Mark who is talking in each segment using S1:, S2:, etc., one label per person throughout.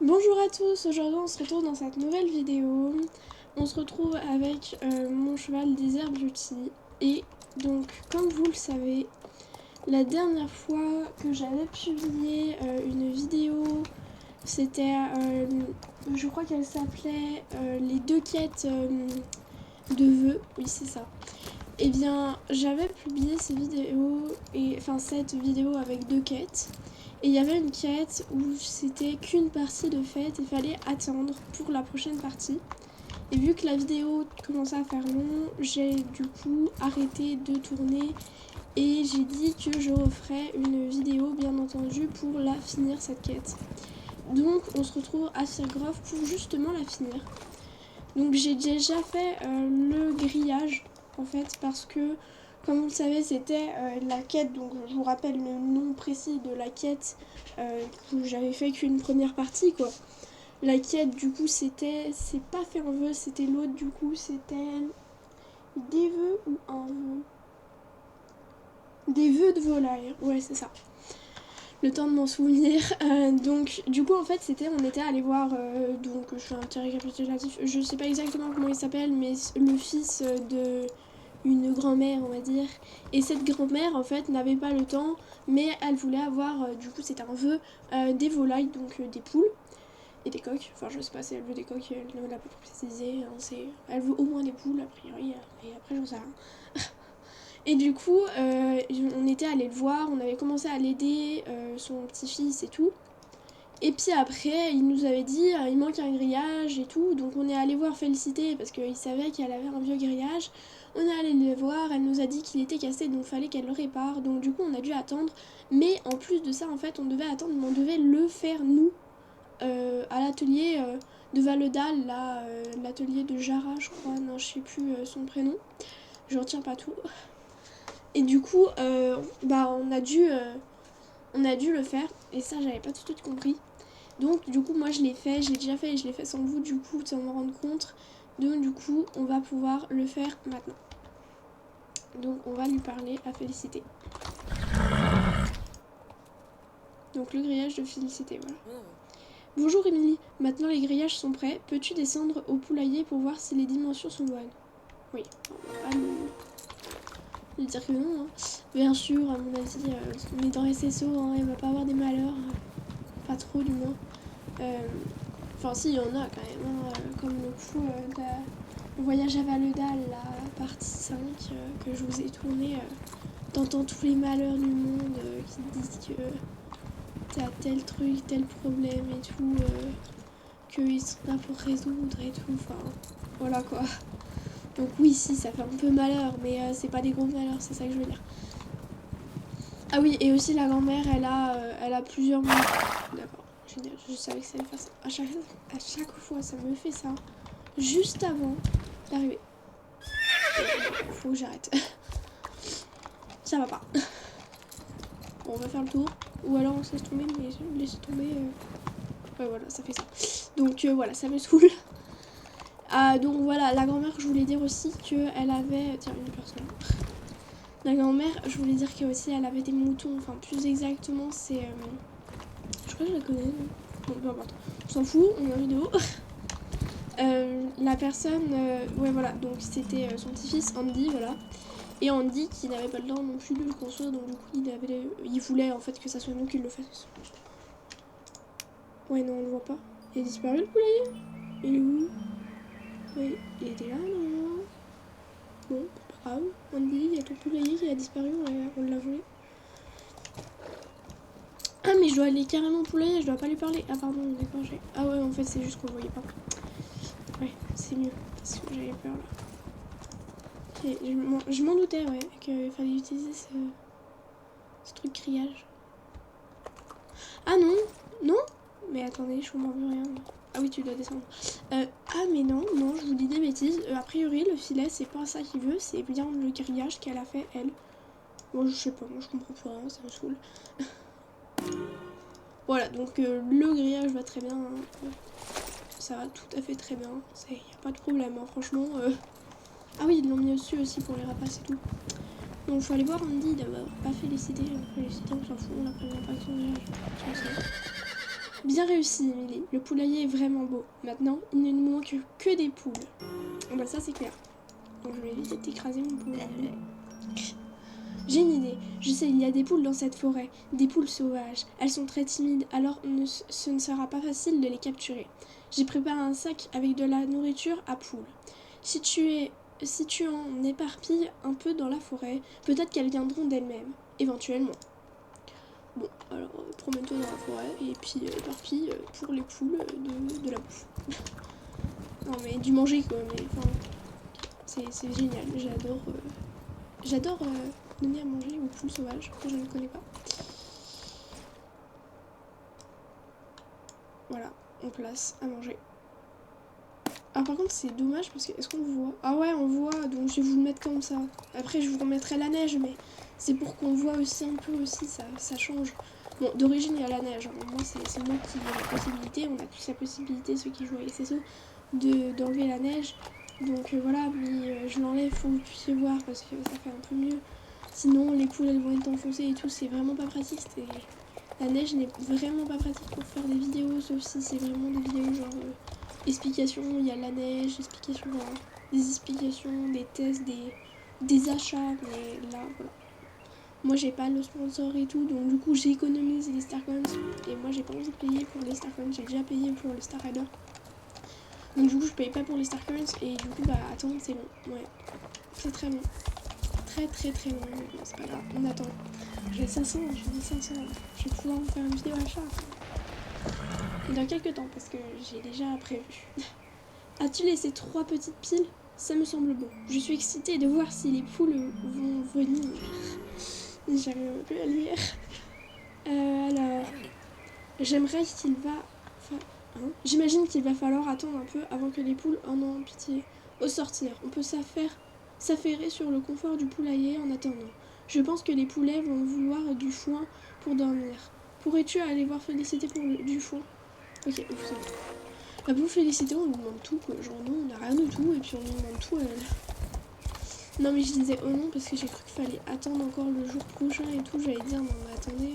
S1: Bonjour à tous, aujourd'hui on se retrouve dans cette nouvelle vidéo. On se retrouve avec mon cheval Desert Beauty. Et donc comme vous le savez, la dernière fois que j'avais publié une vidéo, c'était, je crois qu'elle s'appelait les deux quêtes de vœux, oui c'est ça. Et bien j'avais publié ces vidéos, cette vidéo avec deux quêtes. Et il y avait une quête où c'était qu'une partie de fête, il fallait attendre pour la prochaine partie. Et vu que la vidéo commençait à faire long, j'ai du coup arrêté de tourner et j'ai dit que je referais une vidéo bien entendu pour la finir cette quête. Donc on se retrouve à Firgrove pour justement la finir. Donc j'ai déjà fait le grillage en fait parce que comme vous le savez c'était la quête, donc je vous rappelle le nom précis de la quête que j'avais fait qu'une première partie quoi. La quête du coup c'est pas faire un vœu, c'était l'autre du coup, c'était des vœux ou un vœu. Des vœux de volaille, ouais c'est ça. Le temps de m'en souvenir. Donc du coup en fait on était allé voir, donc je fais un petit récapitulatif, je sais pas exactement comment il s'appelle, mais le fils de une grand-mère on va dire. Et cette grand-mère en fait n'avait pas le temps, mais elle voulait avoir, du coup c'était un vœu, des volailles, donc des poules et des coqs. Enfin je sais pas si elle veut des coqs, elle ne l'a pas précisé, hein, elle veut au moins des poules a priori, et après j'en sais rien. Et du coup, on était allé le voir, on avait commencé à l'aider, son petit-fils et tout. Et puis après, il nous avait dit, il manque un grillage et tout. Donc on est allé voir Félicité parce qu'il savait qu'elle avait un vieux grillage. On est allé le voir, elle nous a dit qu'il était cassé, donc fallait qu'elle le répare. Donc du coup, on a dû attendre. Mais en plus de ça, en fait, on devait attendre, mais on devait le faire nous, à l'atelier de Valedal, là, l'atelier de Jara, je crois. Non, je sais plus son prénom. Je retiens pas tout. Et du coup, on a dû le faire. Et ça, j'avais pas tout de suite compris. Donc, du coup, moi, je l'ai fait. Je l'ai déjà fait et je l'ai fait sans vous, du coup, sans me rendre compte. Donc, du coup, on va pouvoir le faire maintenant. Donc, on va lui parler à Félicité. Donc, le grillage de Félicité, voilà. Bonjour, Émilie. Maintenant, les grillages sont prêts. Peux-tu descendre au poulailler pour voir si les dimensions sont bonnes? Oui. On va lui dire que non, hein. Bien sûr, à mon avis, on est dans SSO, hein, il va pas avoir des malheurs, pas trop du moins. Enfin, si, il y en a quand même, hein, comme le coup le voyage à Valedal, la partie 5 que je vous ai tourné. T'entends tous les malheurs du monde qui te disent que t'as tel truc, tel problème et tout, qu'ils sont là pour résoudre et tout, enfin, voilà quoi. Donc oui, si, ça fait un peu malheur, mais c'est pas des gros malheurs, c'est ça que je veux dire. Ah oui, et aussi la grand-mère, elle a plusieurs... D'accord, génial, je savais que ça allait faire ça. À chaque fois, ça me fait ça, juste avant d'arriver. Faut que j'arrête. Ça va pas. Bon, on va faire le tour. Ou alors on se laisse tomber, mais laisser tomber... Ouais, voilà, ça fait ça. Donc voilà, ça me saoule. Donc voilà, la grand-mère, je voulais dire aussi qu'elle avait... Tiens, une personne. La grand-mère, je voulais dire qu'elle aussi, elle avait des moutons. Enfin, plus exactement, c'est... Je crois que je la connais. Bon, peu importe. On s'en fout, on est en vidéo. La personne... ouais, voilà. Donc, c'était son petit-fils, Andy, voilà. Et Andy, qui n'avait pas le temps non plus de le construire. Donc, du coup, il voulait, en fait, que ça soit nous qui le fassions. Ouais, non, on le voit pas. Il a disparu, le poulailler? Il est où? Oui, il était là, non? Bon, pas grave. Andy, il y a ton poulailler qui a disparu, on l'a volé. Ah mais je dois aller carrément au poulailler, je dois pas lui parler. Ah pardon, d'accord, ah ouais, en fait c'est juste qu'on le voyait pas. Ouais, c'est mieux, parce que j'avais peur là. Okay, je m'en doutais, ouais, qu'il fallait utiliser ce truc grillage. Ah non, non. Mais attendez, je comprends plus rien. Ah oui, tu dois descendre. Ah mais non, je vous dis des bêtises. A priori, le filet, c'est pas ça qu'il veut, c'est bien le grillage qu'elle a fait, elle. Moi, je sais pas, moi je comprends plus rien, ça me saoule. Voilà, donc le grillage va très bien. Hein. Ça va tout à fait très bien. Il n'y a pas de problème, hein, franchement. Ah oui, ils l'ont mis au-dessus aussi pour les rapaces et tout. Donc il faut aller voir Andy d'abord. Pas Félicité. Félicité, on s'en fout, on la prévient pas que son grillage. Bien réussi, Emily. Le poulailler est vraiment beau. Maintenant, il ne nous manque que des poules. Ah bah ça c'est clair. Donc je vais éviter de t'écraser mon poulailler. J'ai une idée. Je sais, il y a des poules dans cette forêt. Des poules sauvages. Elles sont très timides, alors ce ne sera pas facile de les capturer. J'ai préparé un sac avec de la nourriture à poules. Si tu en éparpilles un peu dans la forêt, peut-être qu'elles viendront d'elles-mêmes, éventuellement. Bon, alors promène-toi dans la forêt et puis éparpille pour les poules de la bouffe. Non mais du manger quoi, mais enfin, c'est génial. J'adore donner à manger aux poules sauvages que je ne connais pas. Voilà, on place à manger. Ah par contre c'est dommage parce que est-ce qu'on voit? Ah ouais on voit, donc je vais vous le mettre comme ça. Après je vous remettrai la neige mais c'est pour qu'on voit aussi un peu aussi, ça change. Bon d'origine il y a la neige, hein. Moi c'est moi qui ai la possibilité, on a tous la possibilité ceux qui jouent avec SSO d'enlever la neige. Donc voilà, mais je l'enlève pour que vous puissiez voir parce que ça fait un peu mieux. Sinon les poules elles vont être enfoncées et tout, c'est vraiment pas pratique. La neige n'est vraiment pas pratique pour faire des vidéos, sauf si c'est vraiment des vidéos genre explications, il y a la neige, explications, des explications, des tests, des achats, mais là voilà. Moi j'ai pas le sponsor et tout, donc du coup j'économise les Starcoins et moi j'ai pas envie de payer pour les Starcoins, j'ai déjà payé pour le Star Rider. Donc du coup je paye pas pour les Starcoins et du coup bah attends c'est long, ouais, c'est très long. Très long, mais bon, c'est pas grave, on attend. J'ai 500, je vais pouvoir vous faire une vidéo achat. Et dans quelques temps, parce que j'ai déjà prévu. As-tu laissé 3 petites piles? Ça me semble bon. Je suis excitée de voir si les poules vont venir. J'arrive plus à lire. Alors, j'aimerais qu'il va... Enfin, j'imagine qu'il va falloir attendre un peu avant que les poules en aient pitié. Au sortir, on peut s'affairer sur le confort du poulailler en attendant. Je pense que les poulets vont vouloir du foin pour dormir. Pourrais-tu aller voir Félicité pour du foin? Ok, vous savez. Bah pour Félicité, on lui demande tout, quoi. Genre nous, on n'a rien du tout, et puis on lui demande tout à elle. Non mais je disais oh non parce que j'ai cru qu'il fallait attendre encore le jour prochain et tout. J'allais dire non mais attendez,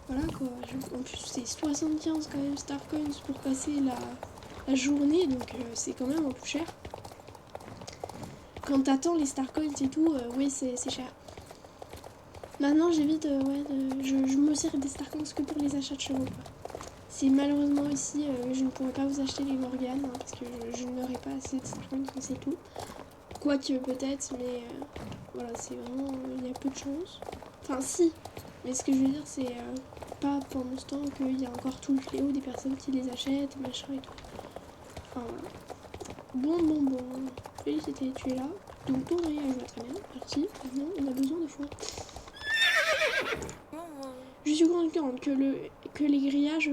S1: voilà quoi. En plus c'est 75 quand même Starcoins pour passer la journée, donc c'est quand même un peu cher. Quand t'attends les Starcoins et tout, oui c'est cher. Maintenant j'évite, je me sers des Starcoins que pour les achats de chevaux quoi. C'est malheureusement ici, je ne pourrais pas vous acheter les Morganes hein, parce que je n'aurai pas assez de Starcoins, c'est tout. Quoique peut-être, mais voilà, c'est vraiment, il y a peu de chance. Enfin si, mais ce que je veux dire c'est pas pour l'instant qu'il y a encore tout le fléau des personnes qui les achètent, machin et tout. Enfin voilà. Bon. Félicité, tu es là. Donc ton grillage va très bien, merci. Maintenant on a besoin de foin. Je suis contente que les grillages...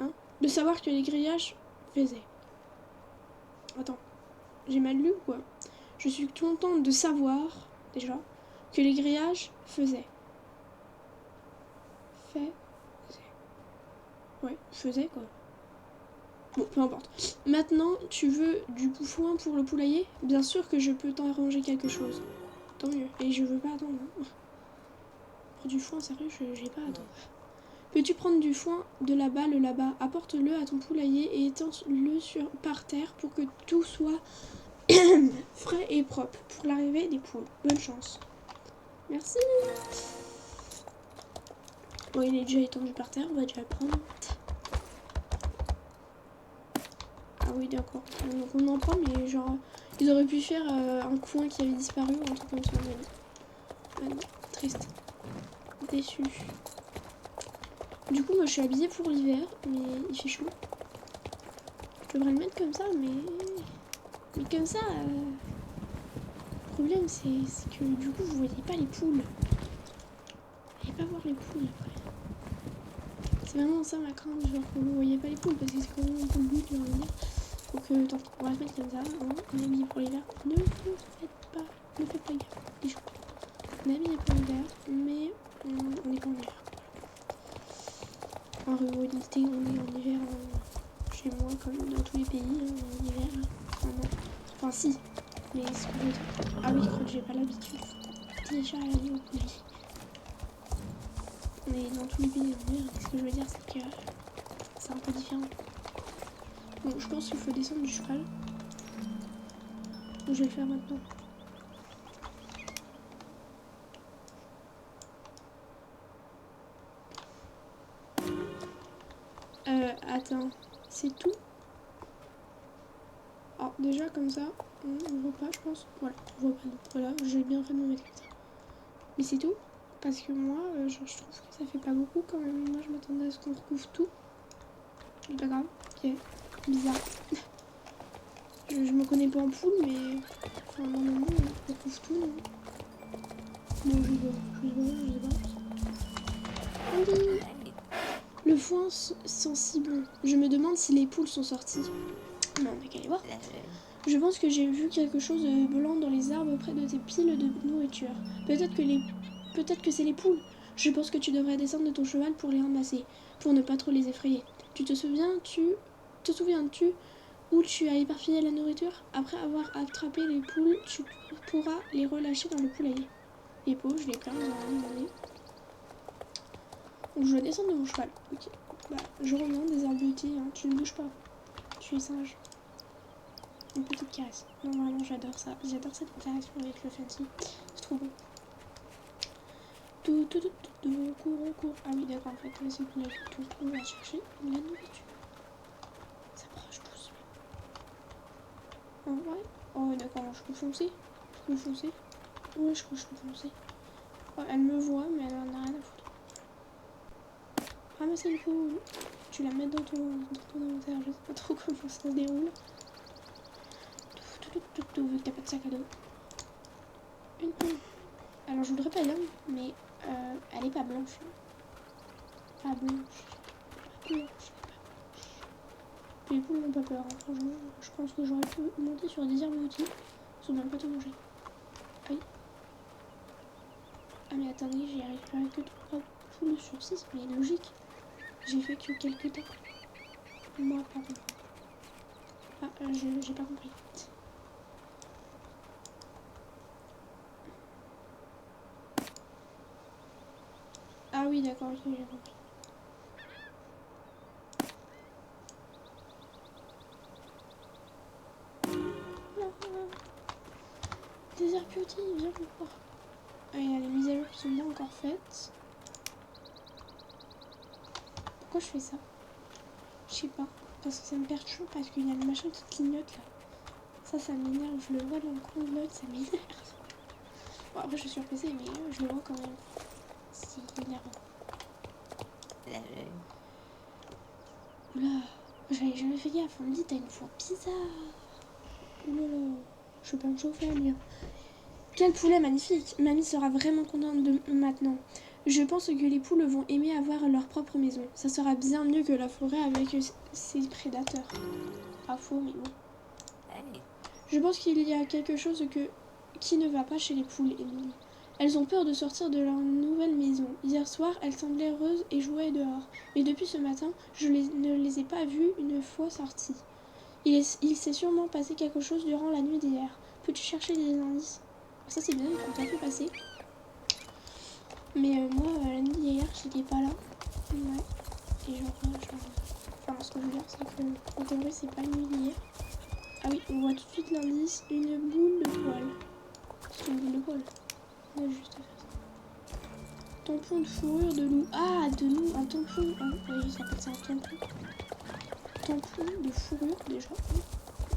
S1: Hein, de savoir que les grillages faisaient. Attends, j'ai mal lu ou quoi? Je suis contente de savoir, déjà, que les grillages faisaient. Ouais, faisaient quoi. Bon, peu importe. Maintenant, tu veux du foin pour le poulailler? Bien sûr que je peux t'arranger quelque chose. Tant mieux. Et je veux pas attendre. Hein. Pour du foin, sérieux, j'ai pas à attendre. Peux-tu prendre du foin de là-bas, le là-bas? Apporte-le à ton poulailler et étends-le par terre pour que tout soit frais et propre pour l'arrivée des poules. Bonne chance. Merci. Bon, il est déjà étendu par terre, on va déjà le prendre. Ah oui, d'accord. Donc on en prend, mais genre, ils auraient pu faire un coin qui avait disparu ou un truc comme ça. Ah non, triste. Déçu. Du coup, moi je suis habillée pour l'hiver, mais il fait chaud. Je devrais le mettre comme ça, mais comme ça, le problème c'est que du coup vous voyez pas les poules. Vous voyez pas voir les poules après. C'est vraiment ça ma crainte, genre que vous voyez pas les poules, parce que c'est quand même un peu le but, j'ai envie de dire. Donc tant pis, on va le mettre comme ça, hein. On est habillé pour l'hiver. Ne faites pas gaffe, les gens. On est habillé pour l'hiver, mais on n'est pas en hiver. En réalité, on est en hiver chez moi, comme dans tous les pays, hein, en hiver. Enfin si, mais ce que je veux dire. Ah oui, je crois que j'ai pas l'habitude. Déjà aller au pays. Mais dans tous les pays en hiver, ce que je veux dire, c'est que c'est un peu différent. Bon, je pense qu'il faut descendre du cheval. Je vais le faire maintenant. Attends, c'est tout? Alors, déjà, comme ça, on voit pas, je pense. Voilà, on voit pas. Donc, voilà, j'ai bien fait de me mettre comme ça. Mais c'est tout? Parce que moi, genre, je trouve que ça fait pas beaucoup quand même. Moi, je m'attendais à ce qu'on recouvre tout. Pas grave, ok. Bizarre. je me connais pas en poule, mais. Enfin, normalement, on recouvre tout, non? Non, je sais pas. Oui. Le foin sensible. Je me demande si les poules sont sorties. Non, on a qu'à aller voir. Je pense que j'ai vu quelque chose de blanc dans les arbres près de tes piles de nourriture. Peut-être que c'est les poules. Je pense que tu devrais descendre de ton cheval pour les ramasser, pour ne pas trop les effrayer. Te souviens-tu où tu as éparpillé la nourriture? Après avoir attrapé les poules, tu pourras les relâcher dans le poulailler. Les pauvres, je les plains, ils ont rien demandé. Donc je dois descendre de mon cheval. Ok. Bah, je remonte des arbustés, hein. Tu ne bouges pas. Tu es sage. Une petite caresse. Non, vraiment, j'adore ça. J'adore cette interaction avec le fancy. C'est trop beau. Cours. Ah oui, d'accord, en fait, c'est qu'on a tout. On va chercher la nourriture. Ça approche doucement. En vrai. Oh, d'accord, je peux foncer. Oui, je crois que je peux foncer. Oh, elle me voit, mais elle en a rien à foutre. Ramasser une poule. Tu la mets dans ton inventaire. Je sais pas trop comment ça se déroule. Vu que t'as pas de sac à dos. Une poule. Alors, je voudrais pas l'homme, mais elle est pas blanche. Pas blanche. Les poules n'ont pas peur, hein. Franchement, je pense que j'aurais pu monter sur des herbes outils sans même pas te manger. Aïe. Ah mais attendez, j'y arrive que 3 poules sur 6, mais logique. J'ai fait que quelques temps. Moi, pardon. Ah, j'ai pas compris. Ah oui, d'accord, ok, j'ai compris. Des herbes outils, viens voir. Ah, il y a les mises à jour qui sont pas encore faites. Pourquoi je fais ça? Je sais pas. Parce que ça me perturbe, parce qu'il y a le machin qui clignote là. Ça m'énerve. Je le vois dans le coin de l'œil, ça m'énerve. Bon, après, je suis sur PC, mais je le vois quand même. C'est énervant. Oula, j'avais jamais fait gaffe. On me dit, t'as une voix bizarre. Oulala, je peux pas me chauffer à lire. Quel poulet magnifique! Mamie sera vraiment contente de maintenant. Je pense que les poules vont aimer avoir leur propre maison. Ça sera bien mieux que la forêt avec ses prédateurs. Pas faux, mais bon. Je pense qu'il y a quelque chose qui ne va pas chez les poules, Emily. Elles ont peur de sortir de leur nouvelle maison. Hier soir, elles semblaient heureuses et jouaient dehors. Mais depuis ce matin, ne les ai pas vues une fois sorties. Il s'est sûrement passé quelque chose durant la nuit d'hier. Peux-tu chercher des indices? Ça c'est bien, ils ont pas pu passer. Mais moi, la nuit d'hier, j'étais pas là. Ouais. Et genre, enfin, ce que je veux dire, c'est que en théorie, c'est pas la nuit d'hier. Ah oui, on voit tout de suite l'indice, une boule de poil. C'est une boule de poil. On a juste à faire ça. Tampon de fourrure de loup. Ah, de loup, un tampon. Ah, oui, ça s'appelle ça un tampon. Tampon de fourrure, déjà.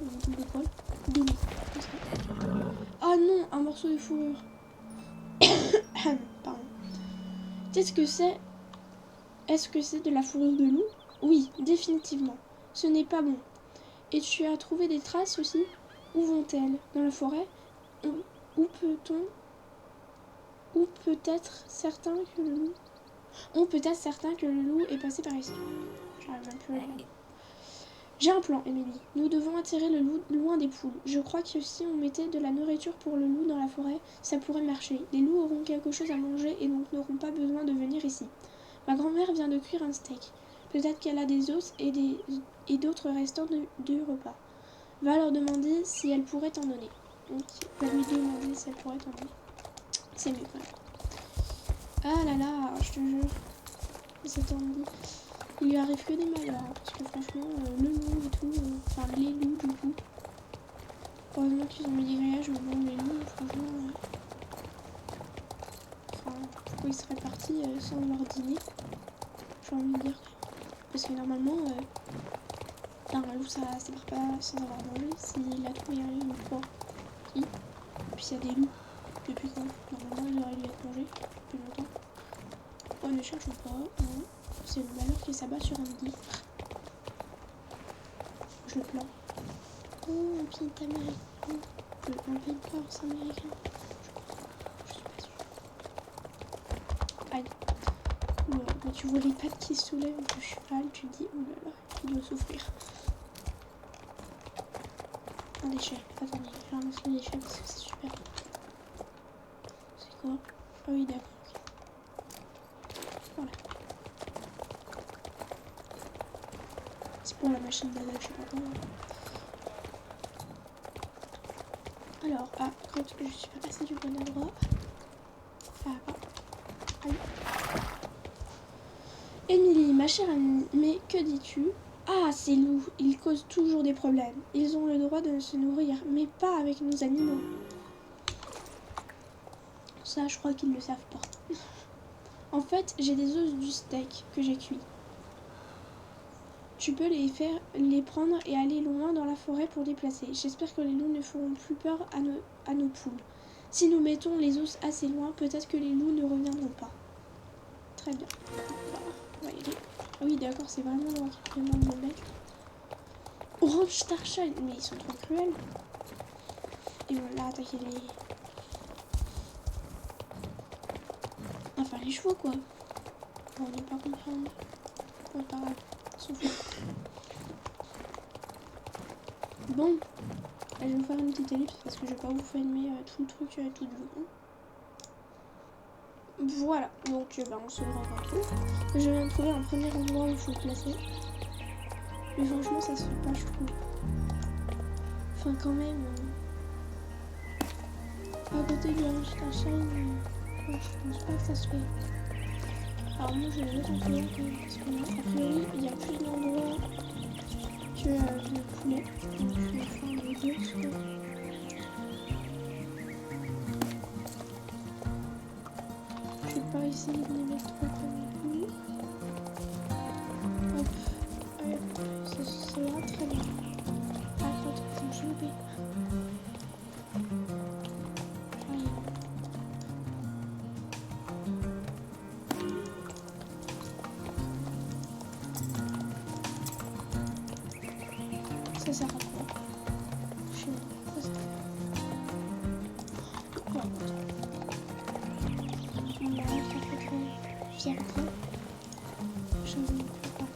S1: Une boule de poil. De loup. Ah non, un morceau de fourrure. Pardon. Qu'est-ce que c'est? Est-ce que c'est de la fourrure de loup? Oui, définitivement. Ce n'est pas bon. Et tu as trouvé des traces aussi? Où vont-elles? Dans la forêt? Où peut-on? Ou peut-être certain que le loup... On peut être certain que le loup est passé par ici. J'arrive même plus à lire. J'ai un plan, Emily. Nous devons attirer le loup loin des poules. Je crois que si on mettait de la nourriture pour le loup dans la forêt, ça pourrait marcher. Les loups auront quelque chose à manger et donc n'auront pas besoin de venir ici. Ma grand-mère vient de cuire un steak. Peut-être qu'elle a des os et d'autres restants de repas. Va leur demander si elle pourrait t'en donner. Donc, va lui demander si elle pourrait t'en donner. C'est mieux quand même. Ah là là, je te jure. C'est tendu. il lui arrive que des malheurs. Hein, parce que franchement, le loup et tout, enfin les loups du coup. Heureusement qu'ils ont mis des grillages, mais bon, les loups, franchement. Enfin, pourquoi ils seraient partis sans leur dîner? J'ai envie de dire. Parce que normalement, un loup ça part pas sans avoir mangé. S'il a trouvé un loup ou quoi. Et puis s'il y a des loups, depuis quand? Normalement, ils auraient dû être mangés depuis longtemps. Oh, ne cherchons pas. Non. C'est le malheur qui s'abat sur un lit. Je le plains. Oh, un pied américain. Un pays de force américain. Je suis pas sûre. Aïe. Ouais, mais tu vois les pattes qui se soulèvent du cheval, tu te dis, oh là là, il doit souffrir. Un déchet. Attendez, je ramasse le déchet parce que c'est super. C'est quoi? Ah oui, d'accord. Voilà. C'est pour la machine d'adage, je sais pas comment. Alors, ah, quand je suis pas passée du bon endroit. Ah, ah. Aïe. Émilie, ma chère amie, mais que dis-tu? Ah, ces loups, ils causent toujours des problèmes. Ils ont le droit de se nourrir, mais pas avec nos animaux. Ça, je crois qu'ils ne le savent pas. En fait, j'ai des os du steak que j'ai cuits. Tu peux les prendre et aller loin dans la forêt pour les placer. J'espère que les loups ne feront plus peur à nos poules. Si nous mettons les os assez loin, peut-être que les loups ne reviendront pas. Très bien. On va y aller. Ah oui, d'accord, c'est vraiment loin qui demande mon mec. Orange Starshine, mais ils sont trop cruels. Et on l'a attaqué les... Enfin, les chevaux, quoi. Bon, on n'est pas comprendre. Bon, pas grave. S'en fout. Bon. Je vais vous faire une petite ellipse parce que je vais pas vous filmer tout le truc tout du long. Voilà. Donc, on se retrouve. Je viens de trouver un premier endroit où il faut le placer. Mais franchement, ça se fait pas, je trouve. Enfin, quand même... à côté de la Starshine, je pense pas que ça se fait. Alors moi je vais mettre en prière parce que a priori il y a plus d'endroits que le poulet. Donc je vais faire les deux quoi. Je vais pas essayer de les mettre trop comme tout. Hop, c'est là très bien. Ah attends, je me suis loupée. Ça sert à quoi? Je sais pas quoi ça fait. Ouais, on a un café fier après. Je ne sais pas.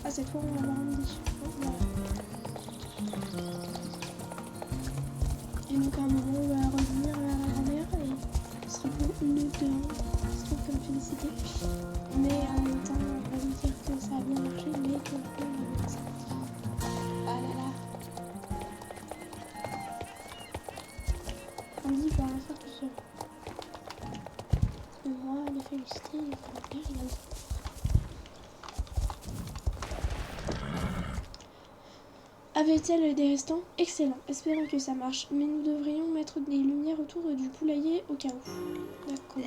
S1: Ah, cette fois on va avoir un midi. Voilà. Et donc à un moment on va revenir vers la grand-mère et ce sera pour une ou deux trucs comme félicité. Mais en même temps on va lui dire que ça a bien marché mais que ça. Ah là là. On dit qu'on va faire tout seul. Et moi les féliciter, les faire il a dit. Avait-elle des restants? Excellent, espérons que ça marche. Mais nous devrions mettre des lumières autour du poulailler au cas où. D'accord.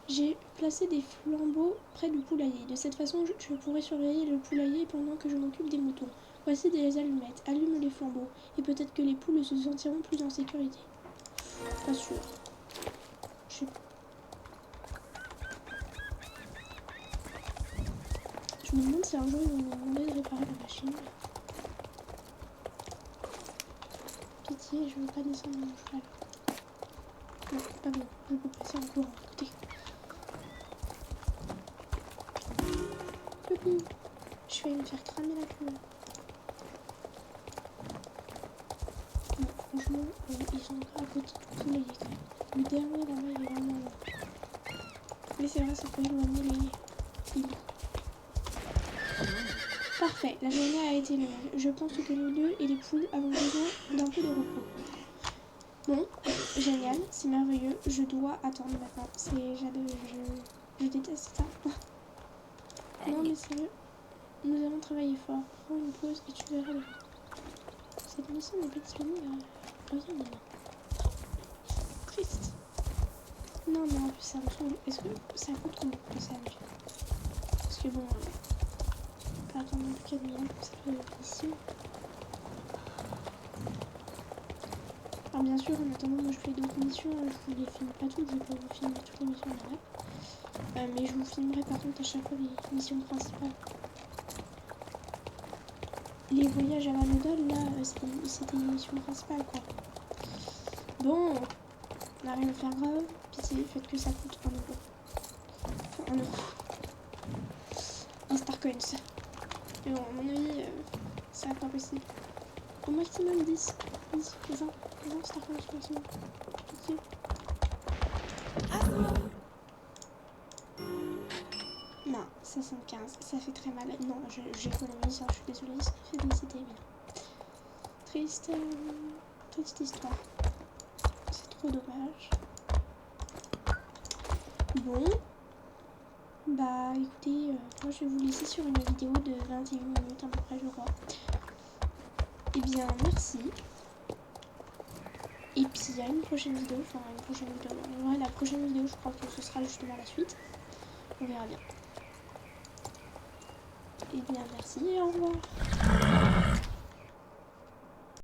S1: J'ai placé des flambeaux près du poulailler. De cette façon, je pourrai surveiller le poulailler pendant que je m'occupe des moutons. Voici des allumettes. Allume les flambeaux. Et peut-être que les poules se sentiront plus en sécurité. Pas sûr. Je sais pas. Je me demande si un jour ils vont me demander de réparer la machine. Pitié, je veux pas descendre mon cheval. Non, pas bon. Je peux passer en courant. Écoutez. Je vais me faire cramer la queue. Non, franchement, ils sont encore à côté du poulailler quand même. Le dernier là-bas, il est vraiment loin. Mais c'est vrai, ça peut éloigner les loups. Parfait, la journée a été longue. Je pense que nous deux et les poules avons besoin d'un peu de repos. Bon, génial, c'est merveilleux. Je dois attendre maintenant. Je déteste ça. Non mais sérieux, nous avons travaillé fort. Prends une pause et tu verras les gens. Cette mission n'est pas disponible. Reviens maintenant. Triste. Non mais en plus ça me saoule. Est-ce que ça coûte combien de ça? Parce que bon, pas attendre non plus 4 millions pour cette mission. Alors bien sûr, en attendant, moi je fais d'autres missions, je vous les filme pas toutes, je vais pas vous filmer toutes les missions de la map. Mais je vous filmerai par contre à chaque fois les missions principales. Les voyages à la Nodal, là, c'était une mission principale quoi. Bon, on n'a rien à faire grave, pitié, faites que ça coûte 1 euro. Enfin 1 euro. Un star coins. Mais bon, à mon avis, ça va pas possible. Au maximum 10, 20 star coins maximum. Pitié. Non, 75, ça fait très mal. Non, j'économise, je suis désolée, ça fait féliciter, mais triste, triste histoire. C'est trop dommage. Bon, bah écoutez, moi je vais vous laisser sur une vidéo de 21 minutes à peu près, je crois. Et bien, merci. Et puis à une prochaine vidéo, enfin une prochaine vidéo. En vrai, la prochaine vidéo, je crois que ce sera justement la suite. On verra bien. Et bien, merci et au revoir.